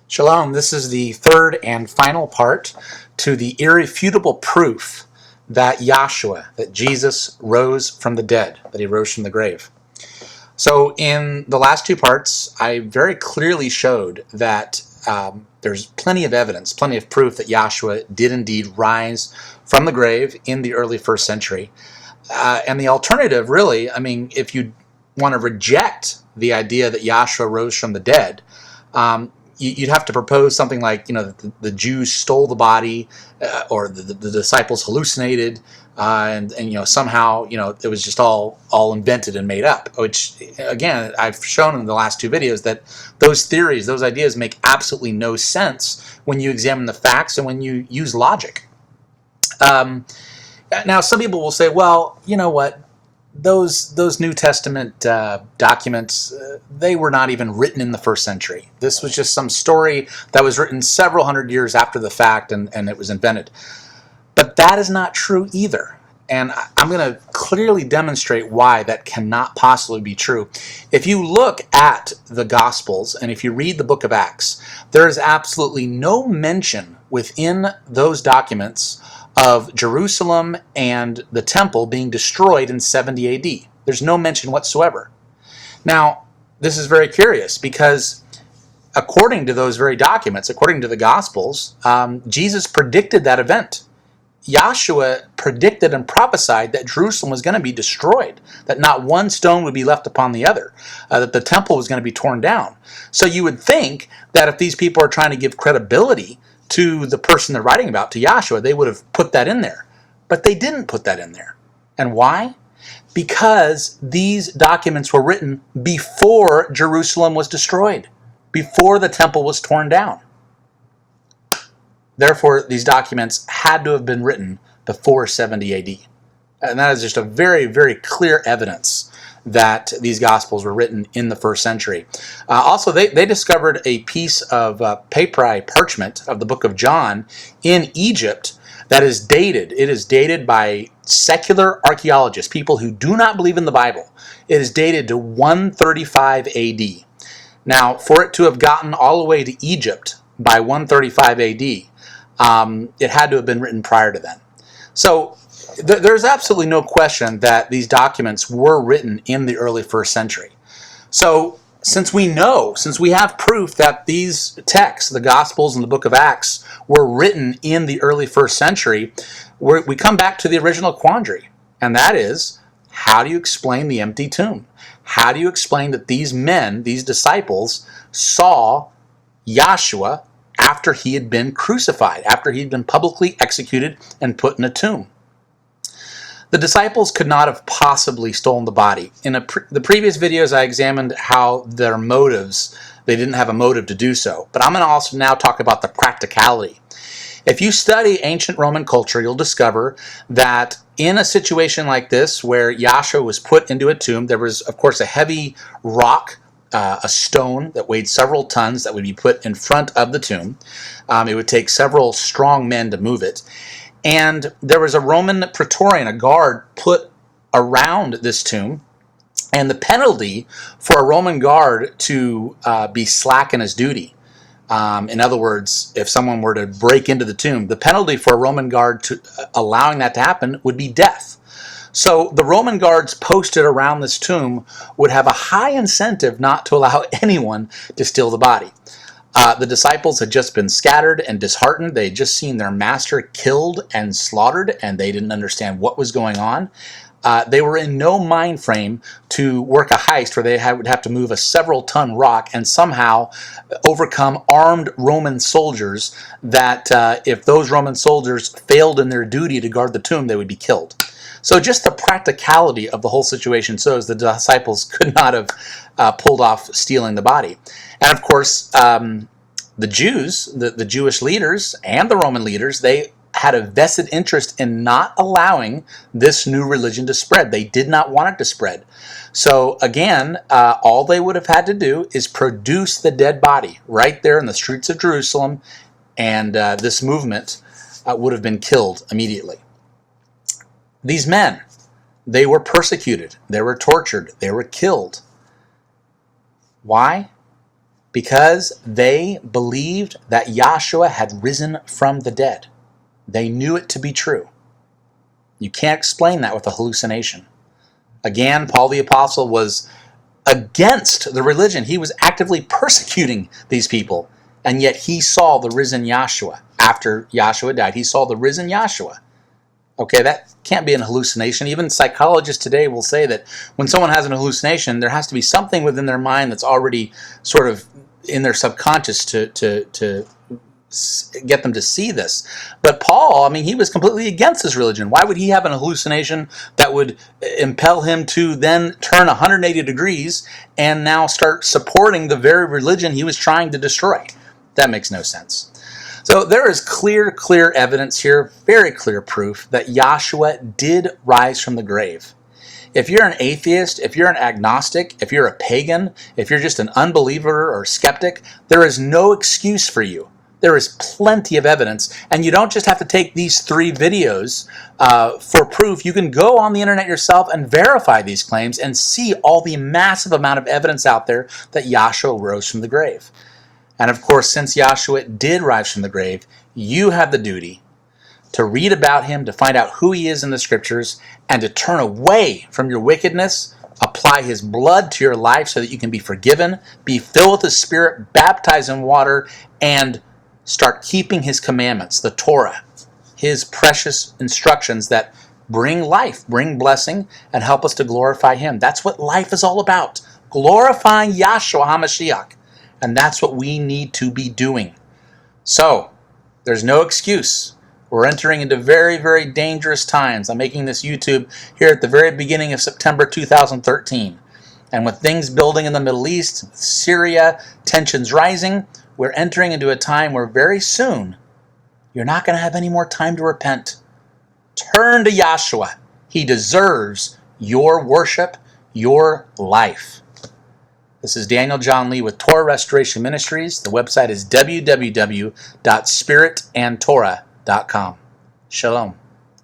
Shalom, this is the third and final part to the irrefutable proof that Yahshua, that Jesus rose from the dead, that he rose from the grave. So in the last two parts, I very clearly showed that there's plenty of evidence, plenty of proof that Yahshua did indeed rise from the grave in the early first century. And the alternative, really, I mean, if you want to reject the idea that Yahshua rose from the dead, you'd have to propose something like, that the Jews stole the body, or the disciples hallucinated, and somehow it was just all invented and made up. Which, again, I've shown in the last two videos that those theories, those ideas, make absolutely no sense when you examine the facts and when you use logic. Now, some people will say, well, you know what? Those New Testament documents, they were not even written in the first century. This was just some story that was written several hundred years after the fact, and it was invented. But that is not true either. And I'm going to clearly demonstrate why that cannot possibly be true. If you look at the Gospels, and if you read the book of Acts, there is absolutely no mention within those documents of Jerusalem and the temple being destroyed in 70 AD. There's no mention whatsoever. Now, this is very curious because according to those very documents, according to the Gospels, Jesus predicted that event. Yahshua predicted and prophesied that Jerusalem was going to be destroyed, that not one stone would be left upon the other, that the temple was going to be torn down. So you would think that if these people are trying to give credibility to the person they're writing about, to Yahshua, they would have put that in there. But they didn't put that in there. And why? Because these documents were written before Jerusalem was destroyed, before the temple was torn down. Therefore, these documents had to have been written before 70 AD. And that is just a very, very clear evidence that these Gospels were written in the first century. Also, they discovered a piece of papyri parchment of the book of John in Egypt that is dated. It is dated by secular archaeologists, people who do not believe in the Bible. It is dated to 135 AD. Now, for it to have gotten all the way to Egypt by 135 AD, it had to have been written prior to then. So there's absolutely no question that these documents were written in the early first century. So since we have proof that these texts, the Gospels and the book of Acts, were written in the early first century, we come back to the original quandary, and that is, how do you explain the empty tomb? How do you explain that these men, these disciples, saw Yahshua after he had been crucified, after he had been publicly executed and put in a tomb? The disciples could not have possibly stolen the body. In the previous videos, I examined how their motives, they didn't have a motive to do so. But I'm going to also now talk about the practicality. If you study ancient Roman culture, you'll discover that in a situation like this, where Yahshua was put into a tomb, there was, of course, a heavy rock, a stone that weighed several tons that would be put in front of the tomb. It would take several strong men to move it. And there was a Roman praetorian, a guard, put around this tomb. And the penalty for a Roman guard to be slack in his duty, in other words, if someone were to break into the tomb, the penalty for a Roman guard to allowing that to happen would be death. So the Roman guards posted around this tomb would have a high incentive not to allow anyone to steal the body. The disciples had just been scattered and disheartened. They had just seen their master killed and slaughtered, and they didn't understand what was going on. They were in no mind frame to work a heist where they would have to move a several-ton rock and somehow overcome armed Roman soldiers that if those Roman soldiers failed in their duty to guard the tomb, they would be killed. So just the practicality of the whole situation shows the disciples could not have pulled off stealing the body. And of course, the Jews, the Jewish leaders and the Roman leaders, they had a vested interest in not allowing this new religion to spread. They did not want it to spread. So again, all they would have had to do is produce the dead body right there in the streets of Jerusalem, and this movement would have been killed immediately. These men, they were persecuted, they were tortured, they were killed. Why? Because they believed that Yahshua had risen from the dead. They knew it to be true. You can't explain that with a hallucination. Again, Paul the Apostle was against the religion. He was actively persecuting these people, and yet he saw the risen Yahshua. After Yahshua died, he saw the risen Yahshua. Okay, that can't be an hallucination. Even psychologists today will say that when someone has an hallucination, there has to be something within their mind that's already sort of in their subconscious to get them to see this. But Paul, I mean, he was completely against this religion. Why would he have an hallucination that would impel him to then turn 180 degrees and now start supporting the very religion he was trying to destroy? That makes no sense. So there is clear evidence here, very clear proof that Yahshua did rise from the grave. If you're an atheist, if you're an agnostic, if you're a pagan, if you're just an unbeliever or skeptic, there is no excuse for you. There is plenty of evidence, and you don't just have to take these 3 videos for proof. You can go on the internet yourself and verify these claims and see all the massive amount of evidence out there that Yahshua rose from the grave. And of course, since Yahshua did rise from the grave, you have the duty to read about him, to find out who he is in the scriptures, and to turn away from your wickedness, apply his blood to your life so that you can be forgiven, be filled with the Spirit, baptized in water, and start keeping his commandments, the Torah, his precious instructions that bring life, bring blessing, and help us to glorify him. That's what life is all about, glorifying Yahshua HaMashiach. And that's what we need to be doing. So, there's no excuse. We're entering into very dangerous times. I'm making this YouTube here at the very beginning of September 2013. And with things building in the Middle East, Syria, tensions rising, we're entering into a time where very soon you're not going to have any more time to repent. Turn to Yahshua. He deserves your worship, your life. This is Daniel John Lee with Torah Restoration Ministries. The website is www.spiritandtorah.com. Shalom.